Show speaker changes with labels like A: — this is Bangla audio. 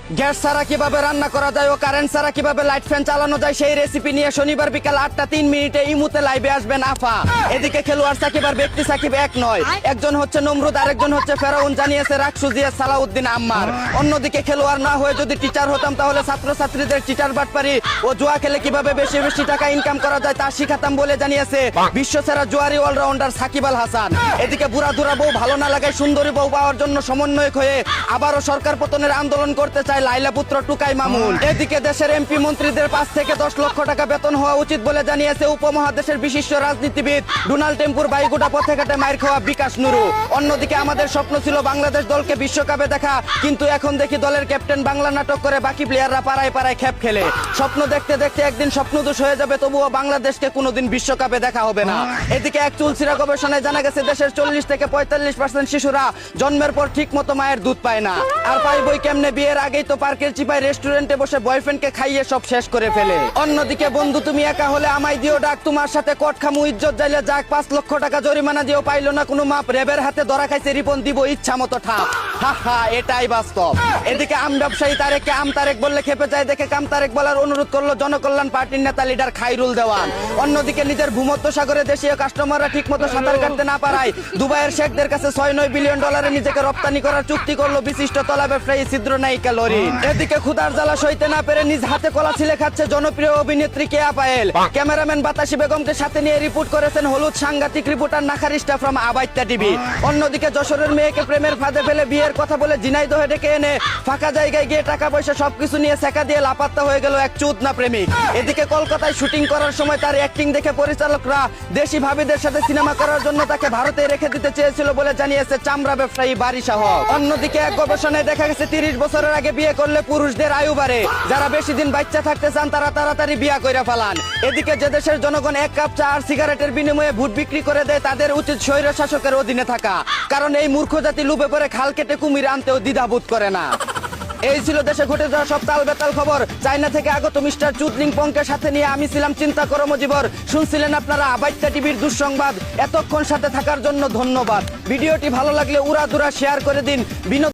A: গ্যাস ছাড়া কিভাবে রান্না করা যায় ও কারেন্ট ছাড়া কিভাবে লাইট ফ্যান চালানো যায় সেই রেসিপি নিয়ে শনিবার বিকাল 8:03 ইমুতে লাইভে আসবেন আফা। এদিকে খেলোয়াড় সাকিব আর ব্যক্তি সাকিব এক নয়, একজন হচ্ছে নমরুদ আরেকজন হচ্ছে ফেরাউন, জানিয়েছে রাকসুজিয়া সালাউদ্দিন আম্মার। অন্যদিকে খেলোয়াড় না হয়ে যদি টিচার হতাম তাহলে ছাত্রছাত্রীদের টিচার বাটপারি ও জুয়া খেলে কিভাবে বেশি বেশি টাকা ইনকাম করা যায় তা শিখাতাম বলে জানিয়েছে বিশ্বসেরা জুয়ারি অলরাউন্ডার সাকিব আল হাসান। এদিকে বুড়াধুরা বউ ভালো না লাগায় সুন্দরী বউ পাওয়ার জন্য সমন্বয়ক হয়ে আবারও সরকার পতনের আন্দোলন করতে চায় লাইলা পুত্র টুকাই মামুন। এদিকে দেশের এমপি মন্ত্রীদের 5 থেকে 10 লক্ষ টাকা বেতন হওয়া উচিত বলে জানিয়েছে উপমহাদেশের বিশিষ্ট রাজনীতিবিদ ডোনাল্ড টেম্পুর বাইগুড়া পথে ঘাটে মাইর খাওয়া বিকাশ নুরু। অন্যদিকে আমাদের স্বপ্ন ছিল বাংলাদেশ দলকে বিশ্বকাপে দেখা, কিন্তু এখন দেখি দলের ক্যাপ্টেন বাংলা নাটক করে বাকি প্লেয়াররা পাড়ায় পাড়ায় খেপ খেলে। স্বপ্ন দেখতে দেখতে একদিন স্বপ্নদোষ হয়ে যাবে, তবুও বাংলাদেশকে কোনোদিন বিশ্বকাপে দেখা হবে না। এদিকে এক চুলচিরা গবেষণায় জানা গেছে দেশের 40 থেকে 45% শিশুরা জন্মের পর ঠিক মতো মায়ের দুধ পায় না। আর পাইবই কেমনে, বিয়ের আগেই তো পার্কের চিপায় রেস্টুরেন্টে বসে বয়ফ্রেন্ডকে খাইয়ে সব শেষ করে ফেলে। অন্যদিকে বন্ধু তুমি একা হলে আমায় দিও ডাক, তোমার সাথে কট খামু ইজ্জত যাইলে যাক, 5 লক্ষ টাকা জরিমানা দিও পাইলো না কোনো মাপ, রেবের হাতে ধরা খাইছে রিপন দিব ইচ্ছা মতো ঠাপ। হা হা, এটাই বাস্তব। এদিকে আম ব্যবসায়ী তারেককে আম তারেক বললে খেপে যায় দেখে কাম তারেক বলার অনুরোধ করলো জনকল্যাণ পার্টির নেতা লিডার খাইরুল দেওয়ান। অন্যদিকে নিজের ভূমধ্য সাগরে দেশীয় কাস্টমাররা ঠিক মতো সাঁতার কাটতে না পারায় দুবাইয়ের শেখদের কাছে 6-9 বিলিয়ন ডলারে নিজেকে রপ্তানি করার চুক্তি করলো বিশিষ্ট তলা ব্যবসায়ী ছিদ্র নায়িকা লরিন। এদিকে ক্ষুধার জ্বালা সইতে না পেরে নিজ হাতে কলা ছিলে খাচ্ছে জনপ্রিয় অভিনেত্রী কেয়া পায়েল। ক্যামেরাম্যান বাতাসি বেগমকে সাথে নিয়ে রিপোর্ট করেছেন হলুদ সাংঘাতিক রিপোর্টার নাখারিস্টা ফ্রম আবাইত্যা টিভি। অন্যদিকে যশোরের মেয়েকে প্রেমের ফাঁদে ফেলে বিয়ের কথা বলে ঝিনাইদহে ডেকে এনে ফাঁকা জায়গায় গিয়ে টাকা পয়সা সবকিছু নিয়ে সেকা দিয়ে লাপাত্তা হয়ে গেল এক চুদনা প্রেমিক। এদিকে কলকাতায় শুটিং করার সময় তার অ্যাক্টিং দেখে পরিচালকরা দেশি ভাবিদের সাথে সিনেমা করার জন্য তাকে ভারতে রেখে দিতে চেয়েছিল বলে জানিয়েছে চামড়া ব্যবসায়ী বারিশাহ। অন্যদিকে এক গবেষণায় দেখা গেছে 30 বছরের আগে বিয়ে করলে পুরুষদের আয়ু বাড়ে, যারা বেশি দিন বাচ্চা থাকতে চান তারা তাড়াতাড়ি বিয়ে কইরা ফেলান। এদিকে যে দেশের জনগণ 1 কাপ চা আর সিগারেটের বিনিময়ে ভোট বিক্রি করে দেয় তাদের উচিত স্বৈর শাসকের অধীনে থাকা, কারণ এই মূর্খ জাতি লুপে পড়ে খাল কেটে কুমির আনতেও দ্বিধাবোধ করে না। এই ছিল দেশে ঘটে যাওয়া সব তাল বেতাল খবর। চায়না থেকে আগত মিস্টার চুদলিং পংকের সাথে নিয়ে আমি ছিলাম চিন্তা করো মজিবর। শুনছিলেন আপনারা আবাইত্যা টিভির দুঃসংবাদ। এতক্ষণ সাথে থাকার জন্য ধন্যবাদ। ভিডিওটি ভালো লাগলে উড়াধুরা শেয়ার করে দিন।